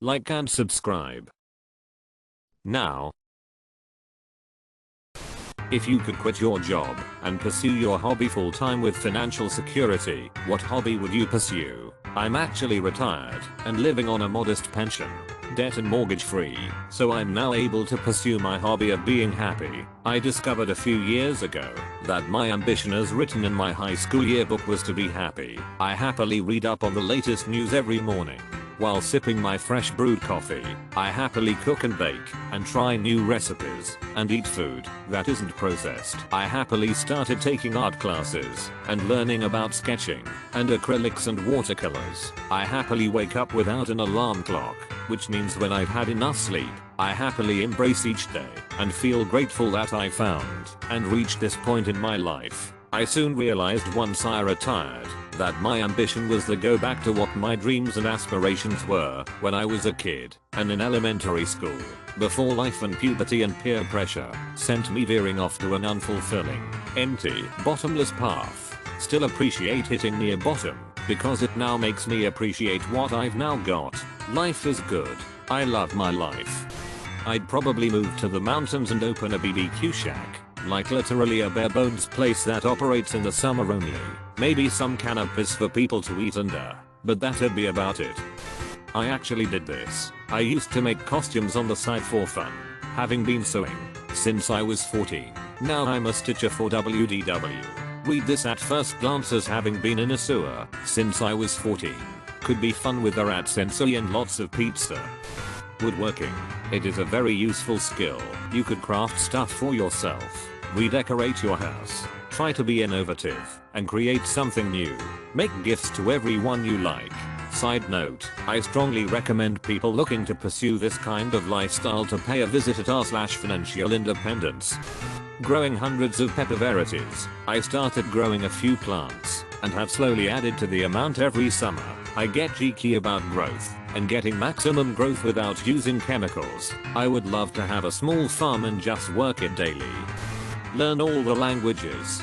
like and subscribe. Now, if you could quit your job and pursue your hobby full time with financial security, what hobby would you pursue? I'm actually retired and living on a modest pension, debt and mortgage free, so I'm now able to pursue my hobby of being happy. I discovered a few years ago that my ambition as written in my high school yearbook was to be happy. I happily read up on the latest news every morning. While sipping my fresh brewed coffee, I happily cook and bake, and try new recipes, and eat food that isn't processed. I happily started taking art classes, and learning about sketching, and acrylics and watercolors. I happily wake up without an alarm clock, which means when I've had enough sleep, I happily embrace each day, and feel grateful that I found, and reached this point in my life. I soon realized once I retired, that my ambition was to go back to what my dreams and aspirations were when I was a kid and in elementary school, before life and puberty and peer pressure sent me veering off to an unfulfilling, empty, bottomless path. Still appreciate hitting near bottom, because it now makes me appreciate what I've now got. Life is good. I love my life. I'd probably move to the mountains and open a BBQ shack. Like literally a bare bones place that operates in the summer only. Maybe some cannabis for people to eat under, but that'd be about it. I actually did this. I used to make costumes on the side for fun, having been sewing since I was 14. Now I'm a stitcher for WDW. Read this at first glance as having been in a sewer since I was 14. Could be fun with a rat sensory and lots of pizza. Woodworking. It is a very useful skill. You could craft stuff for yourself, redecorate your house, try to be innovative, and create something new. Make gifts to everyone you like. Side note, I strongly recommend people looking to pursue this kind of lifestyle to pay a visit at r/financial independence. Growing hundreds of pepper varieties. I started growing a few plants, and have slowly added to the amount every summer. I get cheeky about growth, and getting maximum growth without using chemicals. I would love to have a small farm and just work it daily. Learn all the languages.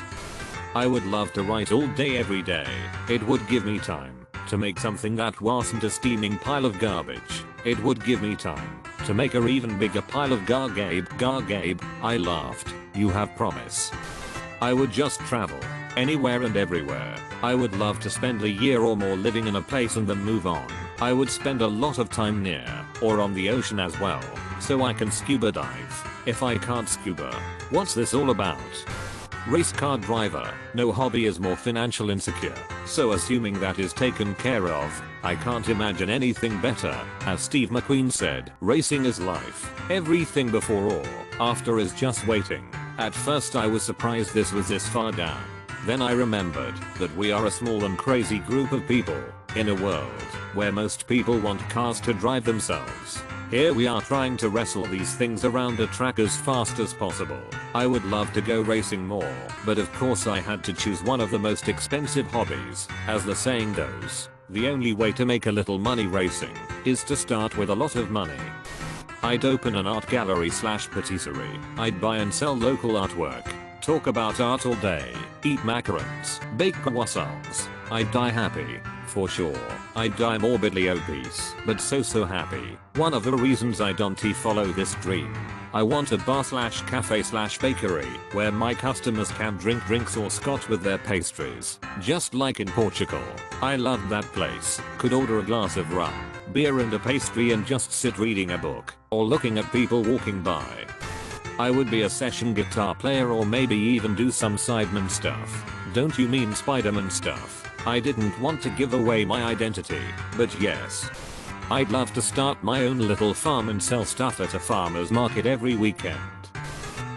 I would love to write all day every day. It would give me time to make something that wasn't a steaming pile of garbage. It would give me time to make a even bigger pile of gargabe. I laughed. You have promise. I would just travel anywhere and everywhere. I would love to spend a year or more living in a place and then move on. I would spend a lot of time near or on the ocean as well, so I can scuba dive. If I can't scuba, what's this all about? Race car driver. No hobby is more financial insecure, so assuming that is taken care of, I can't imagine anything better. As Steve McQueen said, racing is life. Everything before or after is just waiting. At first I was surprised this was this far down. Then I remembered that we are a small and crazy group of people in a world where most people want cars to drive themselves. Here we are trying to wrestle these things around a track as fast as possible. I would love to go racing more, but of course I had to choose one of the most expensive hobbies. As the saying goes, the only way to make a little money racing is to start with a lot of money. I'd open an art gallery/patisserie. I'd buy and sell local artwork, talk about art all day, eat macarons, bake croissants. I'd die happy, for sure. I'd die morbidly obese, but so happy. One of the reasons I don't follow this dream. I want a bar/cafe/bakery where my customers can drink drinks or scotch with their pastries, just like in Portugal. I loved that place. Could order a glass of rum, beer and a pastry and just sit reading a book, or looking at people walking by. I would be a session guitar player or maybe even do some Sidemen stuff. Don't you mean Spider-Man stuff? I didn't want to give away my identity, but yes. I'd love to start my own little farm and sell stuff at a farmer's market every weekend.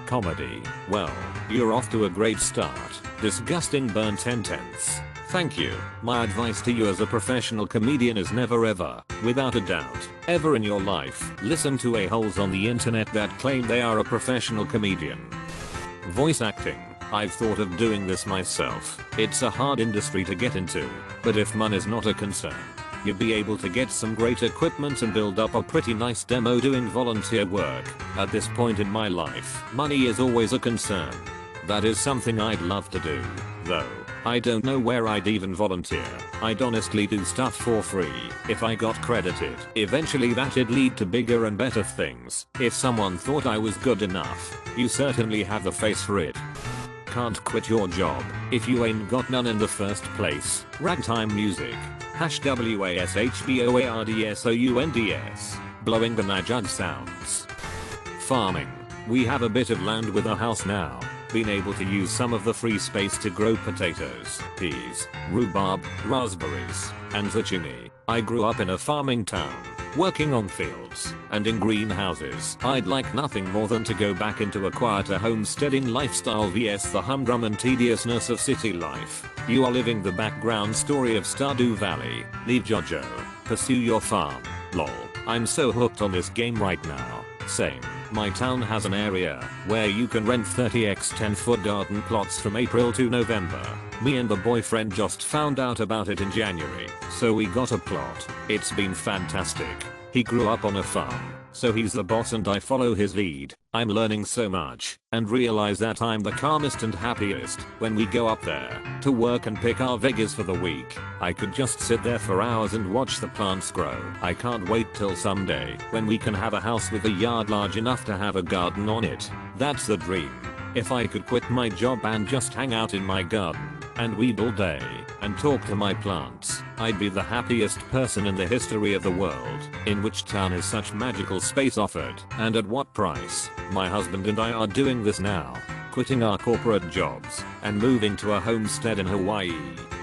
Comedy. Well, you're off to a great start. Disgusting burn 10/10. Thank you. My advice to you as a professional comedian is never ever, without a doubt, ever in your life, listen to a-holes on the internet that claim they are a professional comedian. Voice acting. I've thought of doing this myself. It's a hard industry to get into, but if money's not a concern, you'd be able to get some great equipment and build up a pretty nice demo doing volunteer work. At this point in my life, money is always a concern. That is something I'd love to do, though. I don't know where I'd even volunteer. I'd honestly do stuff for free if I got credited. Eventually that'd lead to bigger and better things. If someone thought I was good enough, you certainly have the face for it. Can't quit your job if you ain't got none in the first place. Ragtime music. #WASHBOARDSOUNDS. Blowing the najud sounds. Farming. We have a bit of land with a house now. Been able to use some of the free space to grow potatoes, peas, rhubarb, raspberries, and zucchini. I grew up in a farming town, working on fields and in greenhouses. I'd like nothing more than to go back into a quieter homesteading lifestyle vs the humdrum and tediousness of city life. You are living the background story of Stardew Valley. Leave Jojo. Pursue your farm. Lol. I'm so hooked on this game right now. Same. My town has an area where you can rent 30x 10-foot garden plots from April to November. Me and the boyfriend just found out about it in January, so we got a plot. It's been fantastic. He grew up on a farm, so he's the boss and I follow his lead. I'm learning so much and realize that I'm the calmest and happiest when we go up there to work and pick our veggies for the week. I could just sit there for hours and watch the plants grow. I can't wait till someday when we can have a house with a yard large enough to have a garden on it. That's the dream. If I could quit my job and just hang out in my garden and weed all day and talk to my plants, I'd be the happiest person in the history of the world. In which town is such magical space offered, and at what price? My husband and I are doing this now, quitting our corporate jobs and moving to a homestead in Hawaii,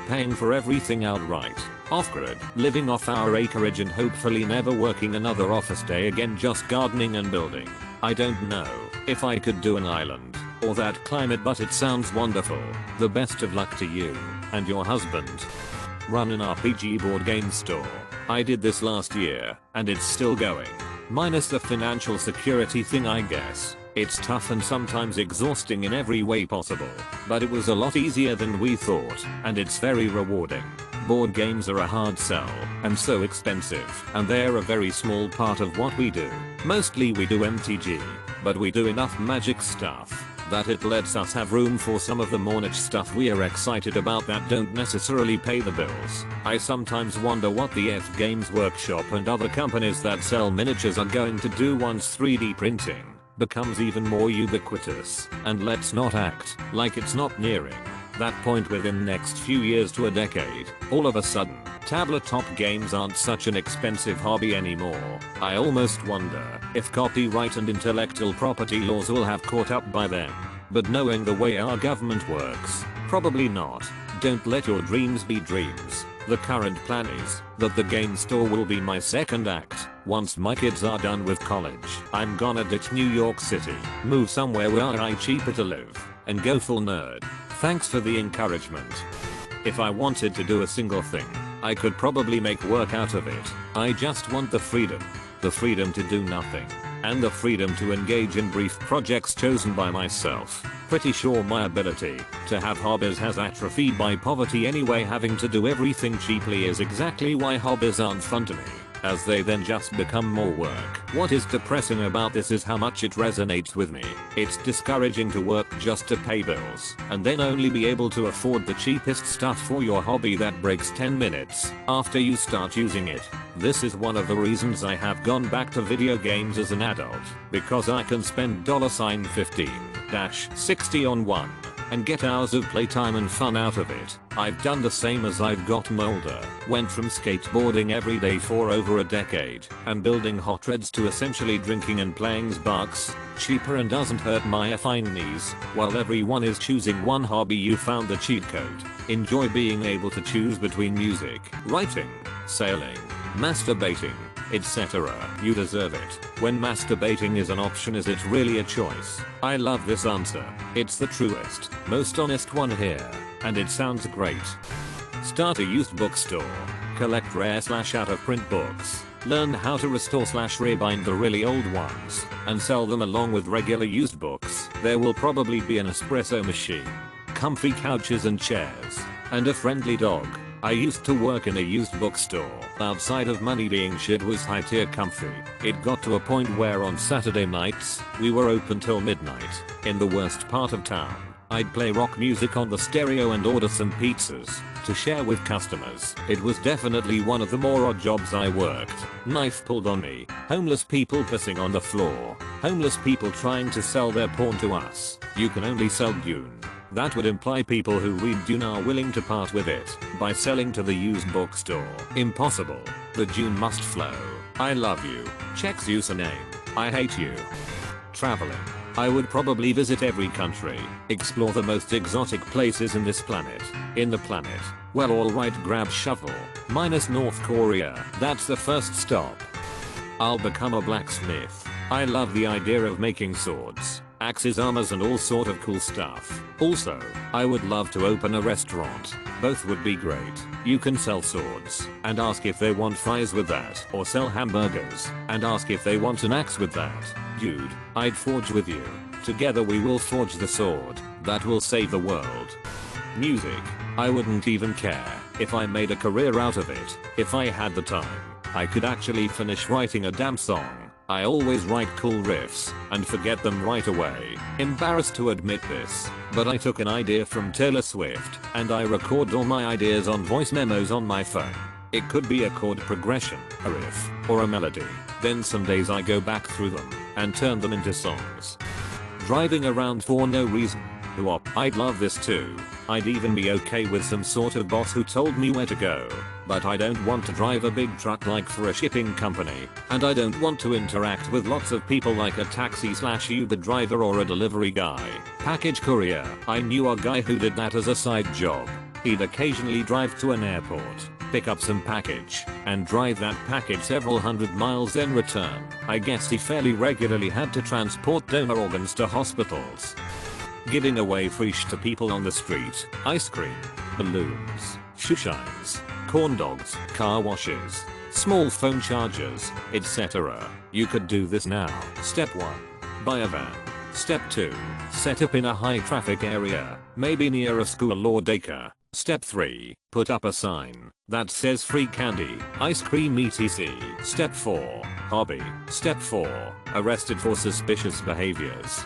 paying for everything outright, off-grid, living off our acreage and hopefully never working another office day again, just gardening and building. I don't know if I could do an island or that climate, but it sounds wonderful. The best of luck to you and your husband. Run an RPG board game store. I did this last year and it's still going. Minus the financial security thing, I guess. It's tough and sometimes exhausting in every way possible, but it was a lot easier than we thought and it's very rewarding. Board games are a hard sell and so expensive, and they're a very small part of what we do. Mostly we do MTG, but we do enough magic stuff that it lets us have room for some of the more niche stuff we are excited about that don't necessarily pay the bills. I sometimes wonder what the F Games Workshop and other companies that sell miniatures are going to do once 3D printing becomes even more ubiquitous, and let's not act like it's not nearing that point within the next few years to a decade. All of a sudden, tabletop games aren't such an expensive hobby anymore. I almost wonder if copyright and intellectual property laws will have caught up by then. But knowing the way our government works, probably not. Don't let your dreams be dreams. The current plan is that the game store will be my second act. Once my kids are done with college, I'm gonna ditch New York City, move somewhere where it's cheaper to live, and go full nerd. Thanks for the encouragement. If I wanted to do a single thing, I could probably make work out of it. I just want the freedom to do nothing, and the freedom to engage in brief projects chosen by myself. Pretty sure my ability to have hobbies has atrophied by poverty anyway. Having to do everything cheaply is exactly why hobbies aren't fun to me, as they then just become more work. What is depressing about this is how much it resonates with me. It's discouraging to work just to pay bills and then only be able to afford the cheapest stuff for your hobby that breaks 10 minutes after you start using it. This is one of the reasons I have gone back to video games as an adult, because I can spend $15-60 on one and get hours of playtime and fun out of it. I've done the same as I've gotten older. Went from skateboarding every day for over a decade and building hot reds to essentially drinking and playing Xbox. Cheaper and doesn't hurt my fine knees. While everyone is choosing one hobby, you found the cheat code. Enjoy being able to choose between music, writing, sailing, masturbating, etc. You deserve it. When masturbating is an option, is it really a choice? I love this answer. It's the truest, most honest one here, and it sounds great. Start a used bookstore. Collect rare / out of print books. Learn how to restore / rebind the really old ones and sell them along with regular used books. There will probably be an espresso machine, comfy couches and chairs, and a friendly dog. I used to work in a used bookstore. Outside of money being shit was high tier comfy. It got to a point where on Saturday nights, we were open till midnight. In the worst part of town, I'd play rock music on the stereo and order some pizzas to share with customers. It was definitely one of the more odd jobs I worked. Knife pulled on me. Homeless people pissing on the floor. Homeless people trying to sell their porn to us. You can only sell Dune. That would imply people who read Dune are willing to part with it by selling to the used bookstore. Impossible. The Dune must flow. I love you. Check's username. I hate you. Traveling. I would probably visit every country, explore the most exotic places in this planet. In the planet. Well, alright, grab shovel. Minus North Korea. That's the first stop. I'll become a blacksmith. I love the idea of making swords, axes, armors and all sort of cool stuff. Also, I would love to open a restaurant. Both would be great. You can sell swords and ask if they want fries with that, or sell hamburgers and ask if they want an axe with that. Dude, I'd forge with you. Together we will forge the sword that will save the world. Music. I wouldn't even care if I made a career out of it. If I had the time, I could actually finish writing a damn song. I always write cool riffs and forget them right away. Embarrassed to admit this, but I took an idea from Taylor Swift and I record all my ideas on voice memos on my phone. It could be a chord progression, a riff, or a melody. Then some days I go back through them and turn them into songs. Driving around for no reason. I'd love this too. I'd even be okay with some sort of boss who told me where to go. But I don't want to drive a big truck like for a shipping company. And I don't want to interact with lots of people like a taxi/Uber driver or a delivery guy. Package courier. I knew a guy who did that as a side job. He'd occasionally drive to an airport, pick up some package, and drive that package several hundred miles then return. I guess he fairly regularly had to transport donor organs to hospitals. Giving away free sh to people on the street. Ice cream, balloons, shoe shines, corn dogs, car washes, small phone chargers, etc. You could do this now. Step 1. Buy a van. Step 2. Set up in a high traffic area, maybe near a school or daycare. Step 3. Put up a sign that says free candy, ice cream etc. Step 4. Hobby. Step 4. Arrested for suspicious behaviors.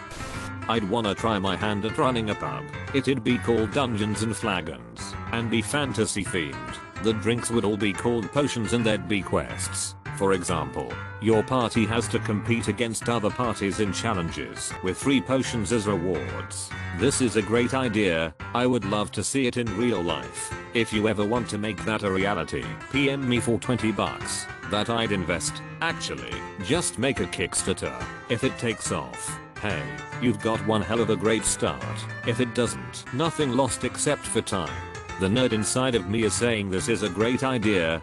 I'd wanna try my hand at running a pub. It'd be called Dungeons and Flagons and be fantasy themed. The drinks would all be called potions and there'd be quests. For example, your party has to compete against other parties in challenges with free potions as rewards. This is a great idea. I would love to see it in real life. If you ever want to make that a reality, PM me for 20 bucks. That I'd invest. Actually, just make a Kickstarter. If it takes off, hey, you've got one hell of a great start. If it doesn't, nothing lost except for time. The nerd inside of me is saying this is a great idea.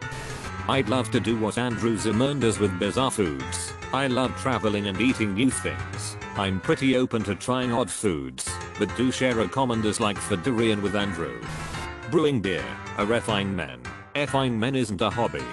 I'd love to do what Andrew Zimmern does with bizarre foods. I love traveling and eating new things. I'm pretty open to trying odd foods, but do share a common dislike for durian with Andrew. Brewing beer, a refine men. Effing men isn't a hobby.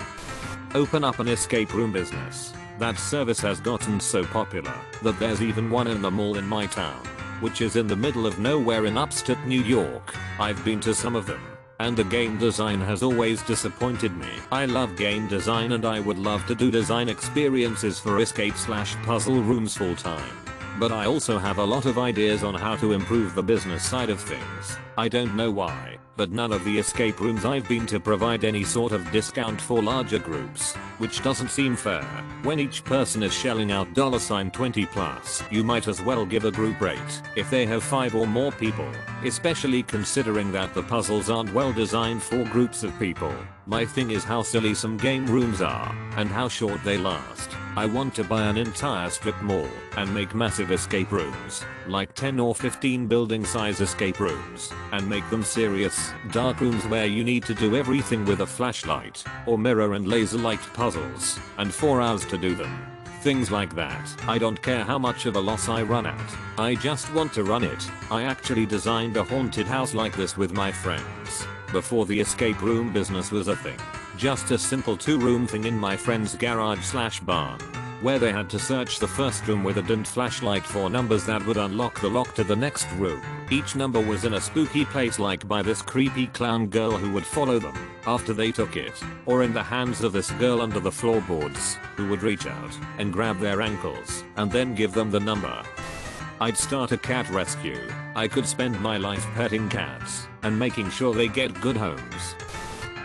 Open up an escape room business. That service has gotten so popular that there's even one in the mall in my town, which is in the middle of nowhere in upstate New York. I've been to some of them, and the game design has always disappointed me. I love game design and I would love to do design experiences for escape/puzzle rooms full time. But I also have a lot of ideas on how to improve the business side of things. I don't know why, but none of the escape rooms I've been to provide any sort of discount for larger groups, which doesn't seem fair. When each person is shelling out $20 plus, you might as well give a group rate if they have 5 or more people, especially considering that the puzzles aren't well designed for groups of people. My thing is how silly some game rooms are and how short they last. I want to buy an entire strip mall and make massive escape rooms, like 10 or 15 building size escape rooms, and make them serious, dark rooms where you need to do everything with a flashlight, or mirror and laser light puzzles, and 4 hours to do them. Things like that. I don't care how much of a loss I run at. I just want to run it. I actually designed a haunted house like this with my friends before the escape room business was a thing. Just a simple 2-room thing in my friend's garage/barn, where they had to search the first room with a dimmed flashlight for numbers that would unlock the lock to the next room. Each number was in a spooky place, like by this creepy clown girl who would follow them after they took it, or in the hands of this girl under the floorboards who would reach out and grab their ankles and then give them the number. I'd start a cat rescue I could spend my life petting cats and making sure they get good homes.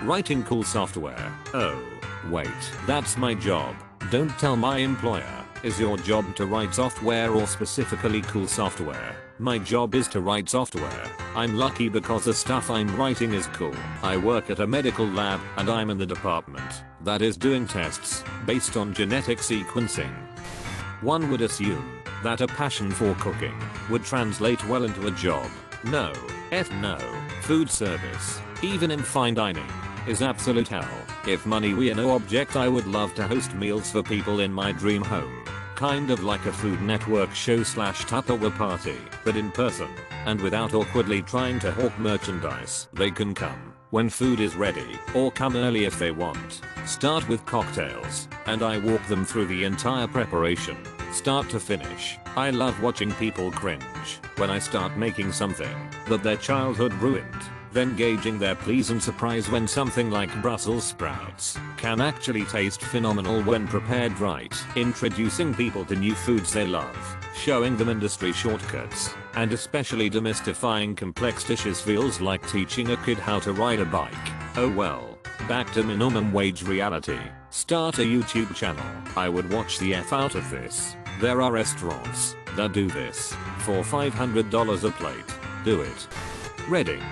Writing cool software. Oh, wait, that's my job. Don't tell my employer. Is your job to write software or specifically cool software? My job is to write software. I'm lucky because the stuff I'm writing is cool. I work at a medical lab and I'm in the department that is doing tests based on genetic sequencing. One would assume that a passion for cooking would translate well into a job. No. No. Food service, even in fine dining, is absolute hell. If money were no object, I would love to host meals for people in my dream home. Kind of like a Food Network show / Tupperware party, but in person, and without awkwardly trying to hawk merchandise. They can come when food is ready, or come early if they want. Start with cocktails, and I walk them through the entire preparation, start to finish. I love watching people cringe when I start making something that their childhood ruined. Then gauging their pleas and surprise when something like Brussels sprouts can actually taste phenomenal when prepared right. Introducing people to new foods they love, showing them industry shortcuts, and especially demystifying complex dishes feels like teaching a kid how to ride a bike. Oh well, back to minimum wage reality. Start a YouTube channel. I would watch the F out of this. There are restaurants that do this for $500 a plate. Do it. Reading.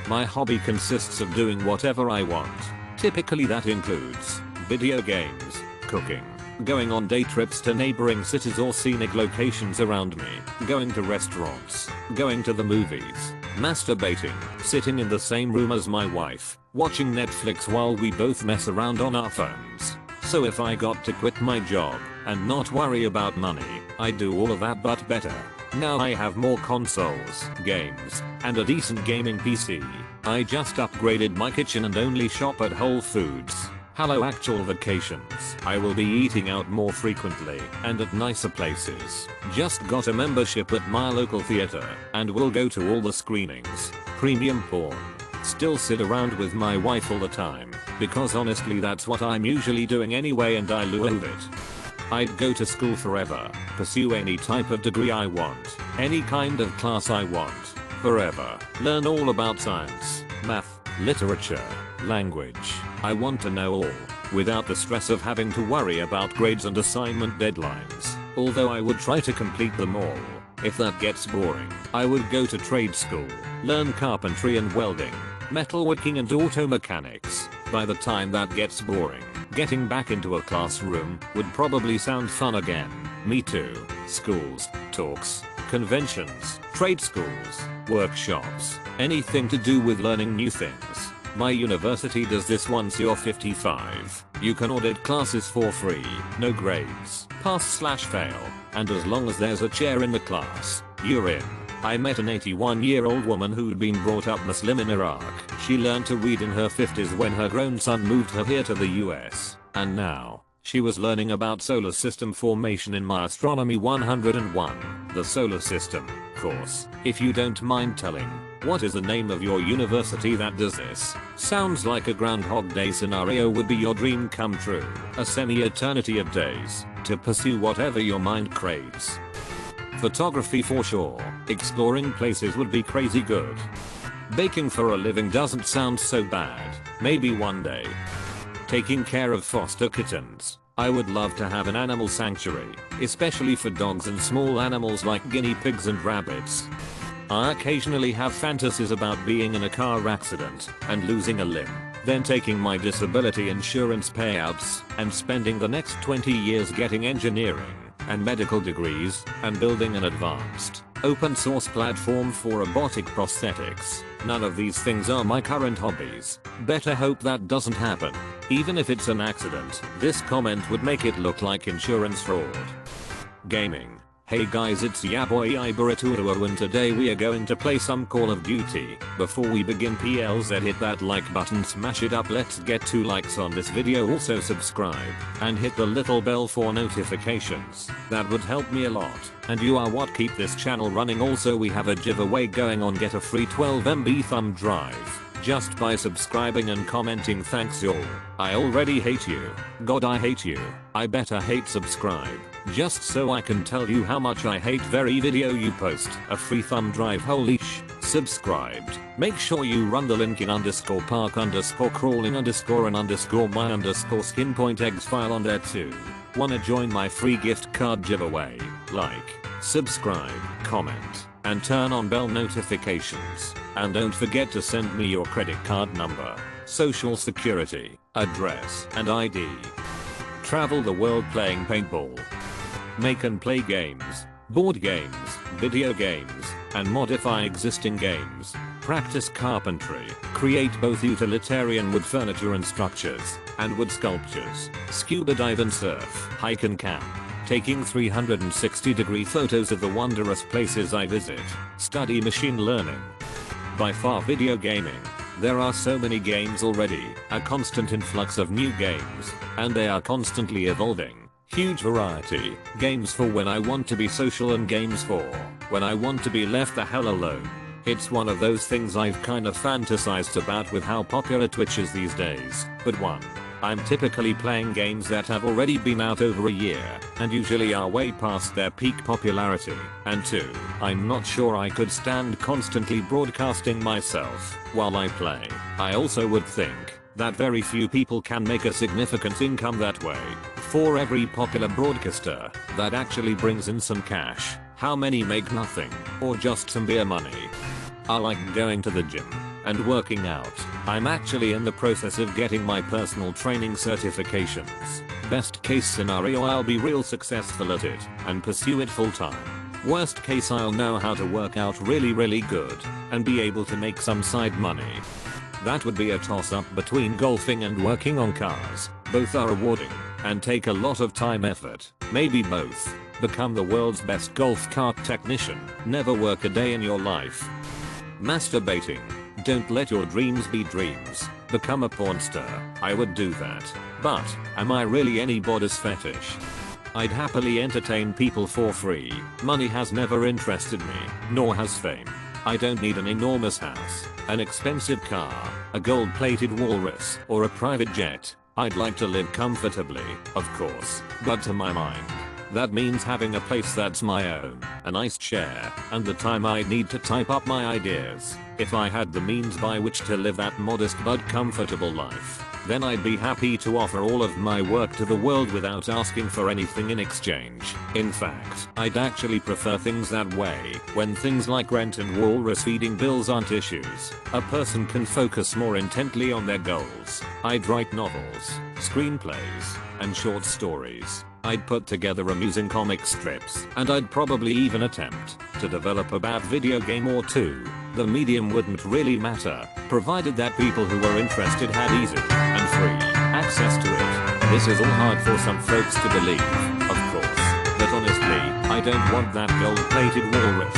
My hobby consists of doing whatever I want. Typically that includes video games, cooking, going on day trips to neighboring cities or scenic locations around me, going to restaurants, going to the movies, masturbating, sitting in the same room as my wife, watching Netflix while we both mess around on our phones. So if I got to quit my job and not worry about money, I'd do all of that but better. Now I have more consoles, games, and a decent gaming PC. I just upgraded my kitchen and only shop at Whole Foods. Hello actual vacations. I will be eating out more frequently and at nicer places. Just got a membership at my local theater and will go to all the screenings. Premium porn. Still sit around with my wife all the time because honestly that's what I'm usually doing anyway and I love it. I'd go to school forever, pursue any type of degree I want, any kind of class I want, forever, learn all about science, math, literature, language. I want to know all, without the stress of having to worry about grades and assignment deadlines, although I would try to complete them all. If that gets boring, I would go to trade school, learn carpentry and welding, metalworking and auto mechanics. By the time that gets boring, getting back into a classroom would probably sound fun again. Me too. Schools, talks, conventions, trade schools, workshops, anything to do with learning new things. My university does this once you're 55. You can audit classes for free, no grades, pass/fail, and as long as there's a chair in the class, you're in. I met an 81-year-old woman who'd been brought up Muslim in Iraq. She learned to read in her 50s when her grown son moved her here to the US, and now, she was learning about solar system formation in my Astronomy 101, the solar system course. If you don't mind telling, what is the name of your university that does this? Sounds like a Groundhog Day scenario would be your dream come true. A semi-eternity of days to pursue whatever your mind craves. Photography for sure. Exploring places would be crazy good. Baking for a living doesn't sound so bad. Maybe one day. Taking care of foster kittens. I would love to have an animal sanctuary, especially for dogs and small animals like guinea pigs and rabbits. I occasionally have fantasies about being in a car accident and losing a limb, then taking my disability insurance payouts and spending the next 20 years getting engineering and medical degrees and building an advanced, open source platform for robotic prosthetics. None of these things are my current hobbies. Better hope that doesn't happen. Even if it's an accident, this comment would make it look like insurance fraud. Gaming. Hey guys, it's ya boy Ibaraturo and today we are going to play some Call of Duty. Before we begin PLZ, hit that like button, smash it up, let's get 2 likes on this video, also subscribe and hit the little bell for notifications. That would help me a lot and you are what keep this channel running. Also we have a giveaway going on, get a free 12 MB thumb drive just by subscribing and commenting. Thanks y'all. I already hate you. God, I hate you. I better hate subscribe. Just so I can tell you how much I hate very video you post. A free thumb drive. Holy sh. Subscribed. Make sure you run the link in _park_crawling_and_my_skin.eggs file on there too. Wanna join my free gift card giveaway? Like, subscribe, comment, and turn on bell notifications. And don't forget to send me your credit card number, social security, address, and ID. Travel the world playing paintball. Make and play games, board games, video games, and modify existing games. Practice carpentry. Create both utilitarian wood furniture and structures, and wood sculptures. Scuba dive and surf. Hike and camp. Taking 360-degree photos of the wondrous places I visit. Study machine learning. By far video gaming. There are so many games already, a constant influx of new games, and they are constantly evolving. Huge variety. Games for when I want to be social and games for when I want to be left the hell alone. It's one of those things I've kind of fantasized about with how popular Twitch is these days. But 1. I'm typically playing games that have already been out over a year, and usually are way past their peak popularity. And 2. I'm not sure I could stand constantly broadcasting myself while I play. I also would think that very few people can make a significant income that way. For every popular broadcaster that actually brings in some cash, how many make nothing, or just some beer money? I like going to the gym and working out. I'm actually in the process of getting my personal training certifications. Best case scenario, I'll be real successful at it and pursue it full time. Worst case, I'll know how to work out really good and be able to make some side money. That would be a toss up between golfing and working on cars. Both are rewarding and take a lot of time effort. Maybe both. Become the world's best golf cart technician. Never work a day in your life. Masturbating. Don't let your dreams be dreams. Become a porn star. I would do that. But, am I really anybody's fetish? I'd happily entertain people for free. Money has never interested me, nor has fame. I don't need an enormous house, an expensive car, a gold-plated walrus, or a private jet. I'd like to live comfortably, of course, but to my mind, that means having a place that's my own, a nice chair, and the time I need to type up my ideas. If I had the means by which to live that modest but comfortable life, then I'd be happy to offer all of my work to the world without asking for anything in exchange. In fact, I'd actually prefer things that way. When things like rent and walrus feeding bills aren't issues, a person can focus more intently on their goals. I'd write novels, screenplays, and short stories. I'd put together amusing comic strips, and I'd probably even attempt to develop a bad video game or two. The medium wouldn't really matter, provided that people who were interested had easy and free access to it. This is all hard for some folks to believe, of course, but honestly, I don't want that gold-plated walrus.